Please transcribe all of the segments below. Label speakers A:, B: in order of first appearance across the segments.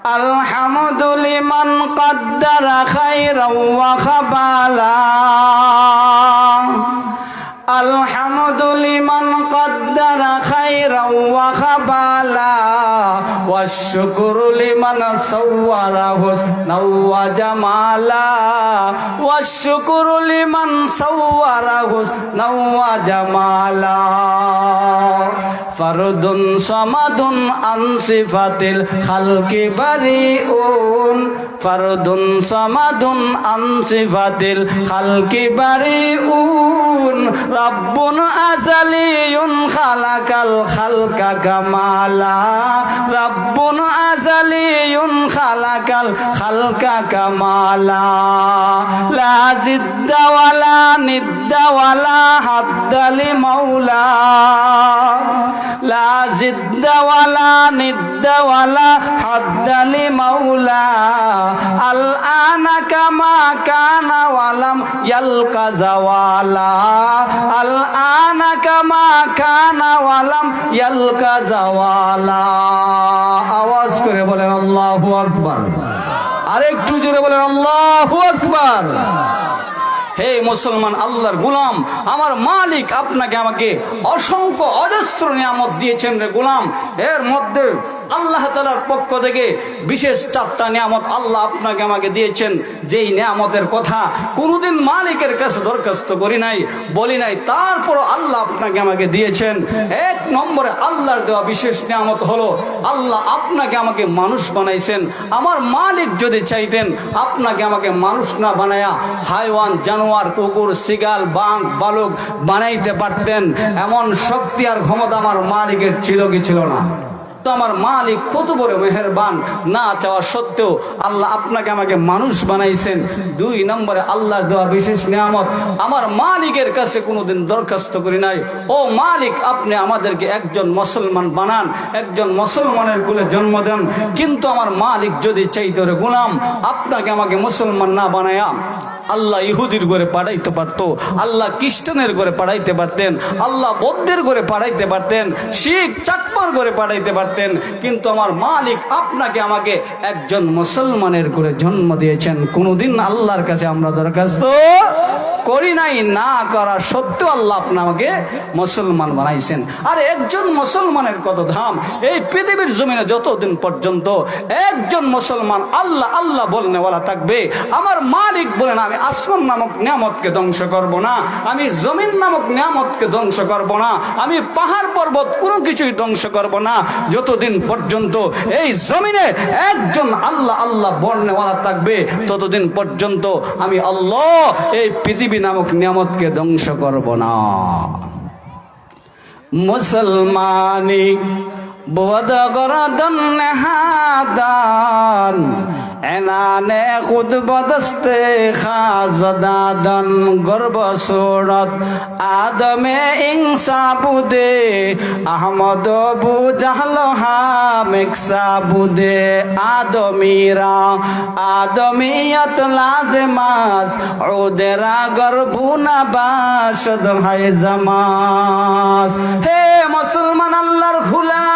A: الحمد لمن قدر خيرا وخبالا الحمد لمن قدر خيرا وخبالا والشكر لمن صور حسنا وجمالا والشكر لمن صور حسنا وجمالا فرد صمد عن صفات الخلق بريء فرد صمد عن صفات الخلق بريء رب أزلي خلق الخلق كمالا رب أزلي خلق الخلق كمالا لا زد ولا ند ولا حد لمولا لا زد ولا ند ولا حد لمولا الآن كما كان ولم يلق زوالا الآن كما كان ولم يلق زوالا আওয়াজ করে বলেন আল্লাহু আকবার আরেকটু জোরে বলেন আল্লাহু আকবার হে মুসলমান আল্লাহর গোলাম আমার মালিক আপনাকে আমাকে অসংখ্য অজস্র নিয়ামত দিয়েছেন রে গোলাম এর মধ্যে আল্লাহ তাআলার পক্ষ থেকে বিশেষ 4টা নিয়ামত আল্লাহ আপনাকে আমাকে দিয়েছেন যেই নিয়ামতের কথা কোনোদিন মালিকের কাছে দরখাস্ত করি নাই বলি নাই তারপরও আল্লাহ আপনাকে আমাকে দিয়েছেন এক নম্বরে আল্লাহর দেওয়া বিশেষ নিয়ামত হলো আল্লাহ আপনাকে আমাকে মানুষ বানাইছেন আমার মালিক যদি চাইতেন আপনাকে আমাকে মানুষ না বানায়া হাইওয়ান জানোয়ার কুকুর শিগাল বাঘ বালক বানাইতে পারতেন এমন শক্তি আর ক্ষমতা আমার মালিকের ছিল কি ছিল না তো আমার মালিক কত বড় মেহেরবান না চাওয়া সত্ত্বেও আল্লাহ আপনাকে আমাকে মানুষ বানাইছেন 2 নম্বরে আল্লাহর দেওয়া বিশেষ নিয়ামত আমার মালিকের কাছে কোনোদিন দরখাস্ত করি নাই ও মালিক আপনি আমাদেরকে একজন মুসলমান বানান একজন মুসলমানের কুলে জন্ম দেন কিন্তু আমার মালিক যদি চাইতো রে গোলাম আপনাকে আমাকে মুসলমান না বানায়া আল্লাহ ইহুদির ঘরে পাঠাইতে পারতো আল্লাহ খ্রিস্টানের ঘরে পাঠাইতে পারতেন আল্লাহ বৌদ্ধের ঘরে পাঠাইতে পারতেন শিখ চাকমার ঘরে পাঠাইতে পারতেন কিন্তু আমার মালিক আপনাকে আমাকে একজন মুসলমানের ঘরে জন্ম দিয়েছেন কোনোদিন আল্লাহর কাছে আমরা দরখাস্ত করি নাই না করা সত্ত্বেও আল্লাহ আপনি আমাকে মুসলমান বানাইছেন আর একজন মুসলমানের কত দাম এই পৃথিবীর জমিনে যতদিন পর্যন্ত একজন মুসলমান আল্লাহ আল্লাহ বলনেওয়ালা থাকবে আমার মালিক বলেন আমি আসমান নামক নিয়ামতকে ধ্বংস করব না আমি জমিন নামক নিয়ামতকে ধ্বংস করব না আমি পাহাড় পর্বত কোনো কিছুই ধ্বংস করব না যতদিন পর্যন্ত এই জমিনে একজন আল্লাহ আল্লাহ বলনেওয়ালা থাকবে ততদিন পর্যন্ত আমি আল্লাহ এই পৃথিবী নামক নিয়ামতকে ধ্বংস করব না মুসলমানি বোধ গরদন হাদান এনানে খুদ বদস্তে খাজদাদন গর্ব সুরত আদমে ইনসাবুদে আহমদ বু জাহল হামেকসাবুদে আদমিরা আদমিয়ত লাজমাস উদেরা গর্বুনা বাসদ হায় জামাস হে মুসলমান আল্লাহর গোলাম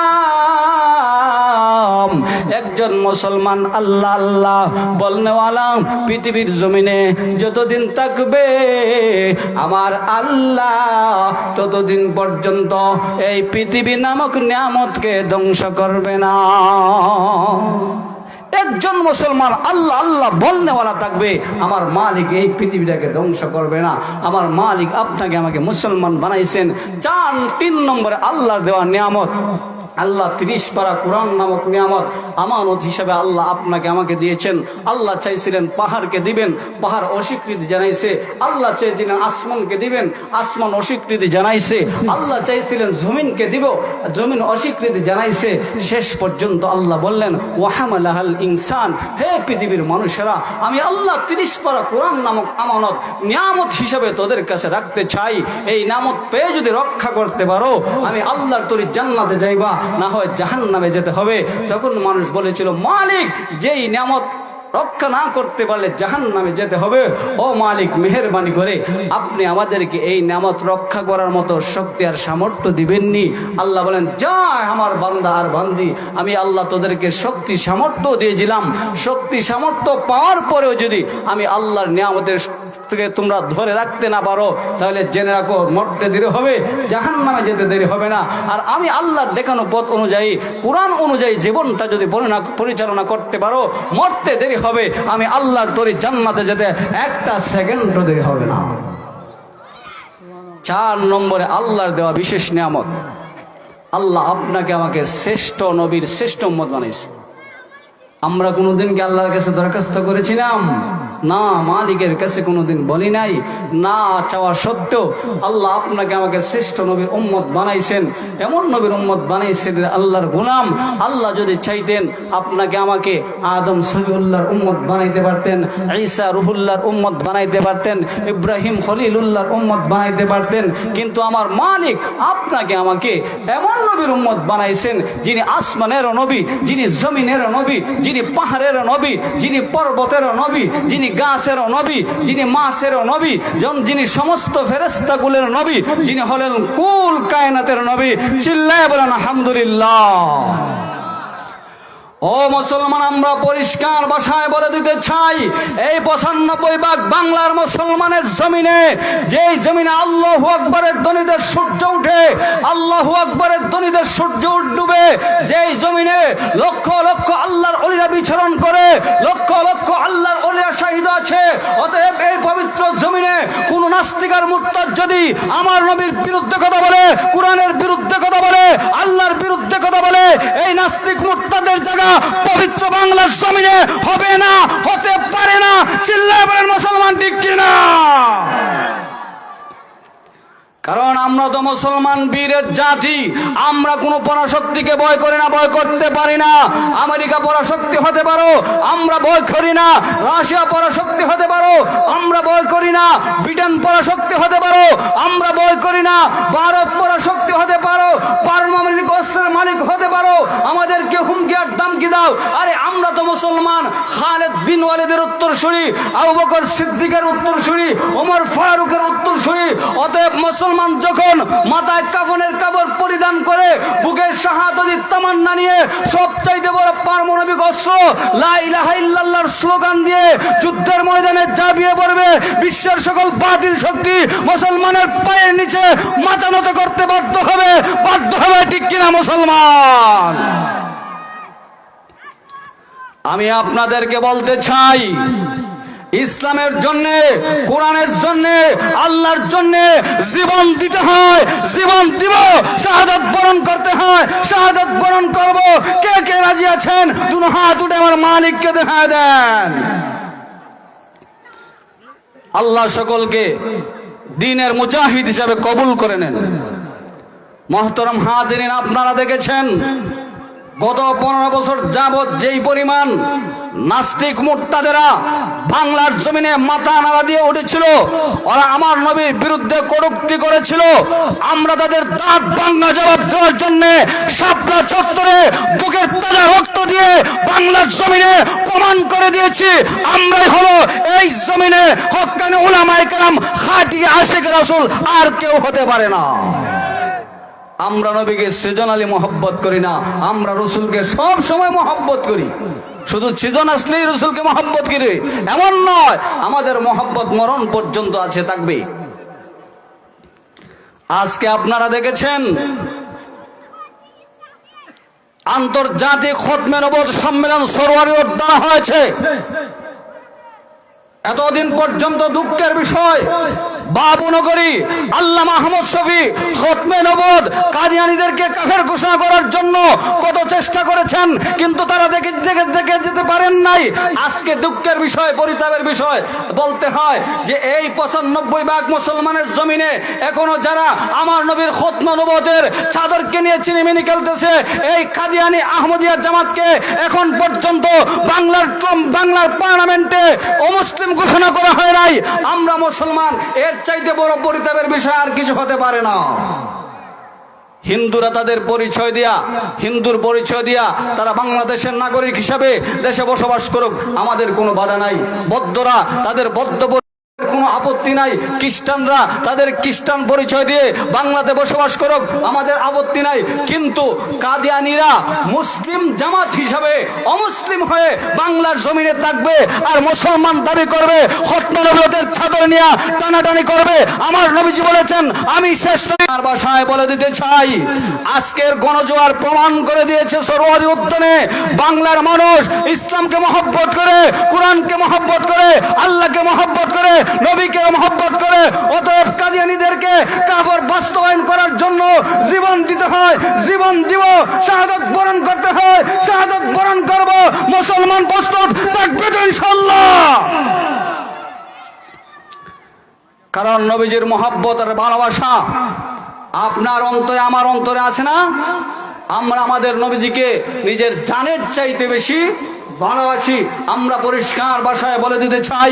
A: একজন মুসলমান আল্লাহ আল্লাহ বলনেওয়ালা পৃথিবীর জমিনে যতদিন থাকবে আমার আল্লাহ ততদিন পর্যন্ত এই পৃথিবী নামক নিয়ামতকে ধ্বংস করবে না একজন মুসলমান আল্লাহ আল্লাহ বলনেওয়ালা থাকবে আমার মালিক এই পৃথিবীটাকে ধ্বংস করবে না আমার মালিক আপনাকে আমাকে মুসলমান বানাইছেন 3 নম্বরে আল্লাহর দেওয়া নিয়ামত আল্লাহ 30 পারা কোরআন নামক নিয়ামত আমানত হিসাবে আল্লাহ আপনাকে আমাকে দিয়েছেন আল্লাহ চাইছিলেন পাহাড়কে দিবেন পাহাড় অস্বীকৃতি জানাইছে আল্লাহ চাইছিলেন আসমানকে দিবেন আসমান অস্বীকৃতি জানাইছে আল্লাহ চাইছিলেন জমিনকে দিব জমিন অস্বীকৃতি জানাইছে শেষ পর্যন্ত আল্লাহ বললেন ওয়াহামালাহাল ইনসান হে পৃথিবীর মানুষেরা আমি আল্লাহ 30 পারা কোরআন নামক আমানত নিয়ামত হিসাবে তোদের কাছে রাখতে চাই এই নিয়ামত পেয়ে যদি রক্ষা করতে পারো আমি আল্লাহর তরি জান্নাতে যাইবা না হয় জাহান্নামে যেতে হবে তখন মানুষ বলেছিল মালিক যেই নিয়ামত রক্ষা না করতে পারলে জাহান্নামে যেতে হবে। ও মালিক, মেহেরবানি করে আপনি আমাদেরকে এই নিয়ামত রক্ষা করার মতো শক্তি আর সামর্থ্য দিবেননি। আল্লাহ বলেন, যায় আমার বান্দা আর বান্দি, আমি আল্লাহ তোদেরকে শক্তি সামর্থ্য দিয়েছিলাম। শক্তি সামর্থ্য পাওয়ার পরেও যদি আমি আল্লাহর নিয়ামতের থেকে তোমরা ধরে রাখতে না পারো, তাহলে জেনে রাখো মরতে দেরি হবে, জাহান্নামে যেতে দেরি হবে না। আর আমি আল্লাহর দেখানো পথ অনুযায়ী, কোরআন অনুযায়ী জীবনটা যদি পরিচালনা করতে পারো, মরতে দেরি হবে, আমি আল্লাহর তরি জান্নাতে যেতে একটা সেকেন্ডও দেরি হবে না। 4 নম্বরে আল্লাহর দেওয়া বিশেষ নিয়ামত, আল্লাহ আপনাকে আমাকে শ্রেষ্ঠ নবীর শ্রেষ্ঠ উম্মত বানাইছে। আমরা কোনোদিন কি আল্লাহর কাছে দরখাস্ত করেছিলাম? না, মালিকের কাছে কোনোদিন বলি নাই। না চাওয়া সত্ত্বেও আল্লাহ আপনাকে আমাকে শ্রেষ্ঠ নবীর উম্মত বানাইছেন। এমন নবীর উম্মত বানাইছেন আল্লাহর গোলাম। আল্লাহ যদি চাইতেন আপনাকে আমাকে আদম সফিউল্লাহর উম্মত বানাইতে পারতেন, ঈসা রুহুল্লাহর উম্মত বানাইতে পারতেন, ইব্রাহিম খলিলুল্লাহর উম্মত বানাইতে পারতেন। কিন্তু আমার মালিক আপনাকে আমাকে এমন নবীর উম্মত বানাইছেন, যিনি আসমানেরও নবী, যিনি জমিনেরও নবী, যিনি পাহাড়েরও নবী, যিনি পর্বতেরও নবী, যিনি গাছেরও নবী, যিনি মাছেরও নবী, যিনি সমস্ত ফেরেশতাকুলের নবী, যিনি হলেন কুল কায়নাতের নবী। চিল্লায় বলেন আলহামদুলিল্লাহ। ও মুসলমান, আমরা পরিষ্কার ভাষায় বলে দিতে চাই, এই 95 বাংলার মুসলমানের জমিনে, যেই জমিনে আল্লাহু আকবারের ধ্বনিতে সূর্য উঠে, আল্লাহু আকবারের ধ্বনিতে সূর্য ডুবে, যেই জমিনে লক্ষ লক্ষ আল্লাহর ওলিরা বিচরণ করে, লক্ষ লক্ষ আল্লাহর ওলিরা শাহিদ আছে, অতএব এই পবিত্র জমিনে কোন নাস্তিক আর মুরতাদ যদি আমার নবীর বিরুদ্ধে কথা বলে, কোরআনের বিরুদ্ধে কথা বলে, আল্লাহর বিরুদ্ধে কথা বলে, এই নাস্তিক মুরতাদের জায়গা পবিত্র বাংলার জমিনে হবে না, হতে পারে না। চিল্লায় বলেন মুসলমান ঠিক কিনা? কারণ আমরা তো মুসলমান বীরের জাতি, আমরা কোনো পরাশক্তিকে ভয় করি না, ভয় করতে পারি না। আমেরিকা পরাশক্তি হতে পারো, আমরা ভয় করি না। রাশিয়া পরাশক্তি হতে পারো, আমরা ভয় করি না। ব্রিটেন পরাশক্তি হতে পারো, আমরা ভয় করি না। ভারত পরাশক্তি হতে পারো, পারমাণবিক অস্ত্রের মালিক হতে পারো, আমাদেরকে হুমকি আর দামকি দাও। আরে আমরা তো মুসলমান, খালেদ বিন ওয়ালিদের উত্তরসূরি, আবু বকর সিদ্দিকের উত্তরসূরি, ওমর ফারুকের উত্তরসূরি। অতএব মুসলমান যখন মাথায় কাফনের কাপড় পরিধান করে, বুকের শাহাদাতের তামান্না নিয়ে, সবচাইতে বড় পারমাণবিক অস্ত্র লা ইলাহা ইল্লাল্লাহর স্লোগান দিয়ে যুদ্ধের ময়দানে ঝাঁপিয়ে পড়বে, বিশ্বের সকল বাতিল শক্তি মুসলমানের পায়ের নিচে মাথা নত করতে বাধ্য হবে, ঠিক কিনা মুসলমান? আমি আপনাদেরকে বলতে চাই, ইসলামের জন্য, কোরআনের জন্য, আল্লাহর জন্য জীবন দিতে হয়, জীবন দিব, শাহাদাত বরণ করতে হয়, শাহাদাত বরণ করব। কে কে রাজি আছেন? দুটো হাত উঠে আমার মালিককে দেখা দেন। আল্লাহ সকলকে দ্বীনের মুজাহিদ হিসাবে কবুল করে নেন। মুহতারাম হাজিরিন, আপনারা দেখেছেন গত 15 বছর যাবৎ যেই পরিমাণ নাস্তিক মুরতাদেরা বাংলার জমিনে মাথা নাড়া দিয়ে উঠেছিল, ওরা আমার নবীর বিরুদ্ধে কটূক্তি করেছিল, আমরা তাদের দাঁত ভাঙা জবাব দেওয়ার জন্য শাপলা চত্বরে বুকের তাজা রক্ত দিয়ে বাংলার জমিনে প্রমাণ করে দিয়েছি, আমরাই হলো এই জমিনে হক্কানি উলামায়ে কেরাম, খাঁটি আশিক রাসূল, আর কেউ হতে পারে না। আমরা নবীকে সৃজন আলী মহব্বত করি না, আমরা রসুলকে সব সময় মহব্বত করি। শুধু সৃজন আসলেই রসুলকে মহব্বত করি এমন নয়, আমাদের মহব্বত মরণ পর্যন্ত আছে, থাকবে। আজকে আপনারা দেখেছেন আন্তর্জাতিক খতমে নবুয়ত সম্মেলন সরওয়ারিয়ত দেওয়া হয়েছে। এতদিন পর্যন্ত দুঃখের বিষয়, বাবুনগরী আল্লামা আহমদ শফী খতমে নবুয়ত কাদিয়ানীদেরকে কাফের ঘোষণা করার জন্য কত চেষ্টা করেছেন, কিন্তু তারা দেখে যেতে পারেন নাই। আজকে দুঃখের বিষয়, পরিতাপের বিষয় বলতে হয় যে এই 95 মুসলমানের জমিনে এখনো যারা আমার নবীর খতমে নবুয়তের চাদরকে নিয়ে চিনিমিনি খেলতেছে, এই কাদিয়ানী আহমদিয়া জামাতকে এখন পর্যন্ত বাংলার পার্লামেন্টে অমুসলিম ঘোষণা করা হয় নাই। আমরা মুসলমান, এর চাইতে বড় পরিতাপের বিষয় আর কিছু হতে পারে না। হিন্দুরা তাদের পরিচয় দিয়া, হিন্দুর পরিচয় দিয়া তারা বাংলাদেশের নাগরিক হিসাবে দেশে বসবাস করুক, আমাদের কোনো বাধা নাই। বৌদ্ধরা তাদের বৌদ্ধ কোনো আপত্তি নাই, খ্রিস্টানরা তাদের খ্রিস্টান পরিচয় দিয়ে বাংলাতে বসবাস করুক, আমাদের আপত্তি নাই। কিন্তু কাদিয়ানীরা মুসলিম জামাত হিসাবে অমুসলিম হয়ে বাংলার জমিনে থাকবে আর মুসলমান দাবি করবে, খতনা নবুয়তের চাদর নিয়ে টানাটানি করবে। আমার নবীজি বলেছেন আমি শ্রেষ্ঠ। আর ভাষায় বলে দিতে চাই, আজকের গণজোয়ার প্রমাণ করে দিয়েছে সরওয়ারি উদ্যানে বাংলার মানুষ ইসলামকে মহব্বত করে, কোরআনকে মহব্বত করে, আল্লাহকে মহব্বত করে, নবীকে মহব্বত করে। অতএব কাদিয়ানীদেরকে কাফের বাস্তবায়ন করার জন্য জীবন দিতে হয়, জীবন দিব, শাহাদাত বরণ করতে হয়, শাহাদাত বরণ করব। মুসলমান প্রস্তুত থাকবে তো ইনশাআল্লাহ। কারণ নবীজির মহব্বত আর ভালোবাসা আপনার অন্তরে আমার অন্তরে আছে না? আমরা আমাদের নবীজিকে নিজের জানের চাইতে বেশি ভালোবাসি। আমরা পরিষ্কার ভাষায় বলে দিতে চাই,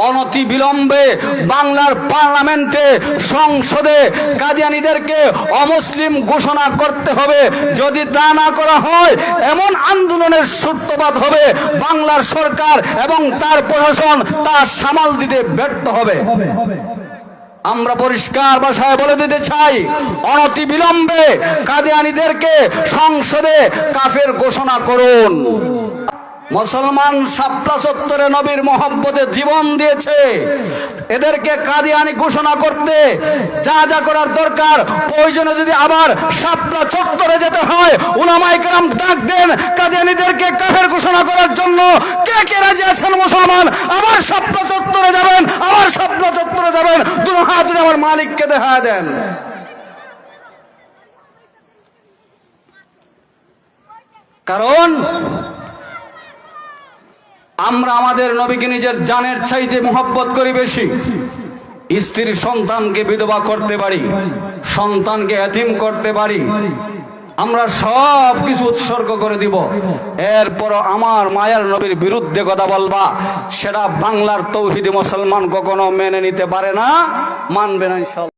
A: অনতি বিলম্বে বাংলার পার্লামেন্টে, সংসদে কাদিয়ানীদেরকে অমুসলিম ঘোষণা করতে হবে। যদি তা না করা হয় এমন আন্দোলনের সূত্রপাত হবে, বাংলার সরকার এবং তার প্রশাসন তা সামাল দিতে ব্যর্থ হবে। আমরা পরিষ্কার ভাষায় বলে দিতে চাই, অনতি বিলম্বে কাদিয়ানীদেরকে সংসদে কাফের ঘোষণা করুন। মুসলমান শাপলা চত্বরে নবীর মহব্বতে জীবন দিয়েছে, এদেরকে কাদিয়ানী ঘোষণা করতে যা যা করার দরকার, প্রয়োজনে যদি আবার শাপলা চত্বরে যেতে হয় উলামায়ে কেরাম ডাক দেন কাদিয়ানীদেরকে কাফের ঘোষণা করার জন্য। কে কে রাজি আছেন মুসলমান? আবার শাপলা চত্বরে যাবেন, আবার শাপলা চত্বরে যাবেন, দুই হাত ধরে আমার মালিককে দেখা দেন। কারণ আমরা আমাদের নবীকে নিজের জানের চাইতে মহব্বত করি বেশি। স্ত্রীর সন্তানকে বিধবা করতে পারি, সন্তানকে এতিম করতে পারি, আমরা সব কিছু উৎসর্গ করে দিব। এরপর আমার মায়ের নবীর বিরুদ্ধে কথা বলবা, সেটা বাংলার তৌহিদি মুসলমান কখনো মেনে নিতে পারে না, মানবে না ইনশাআল্লাহ।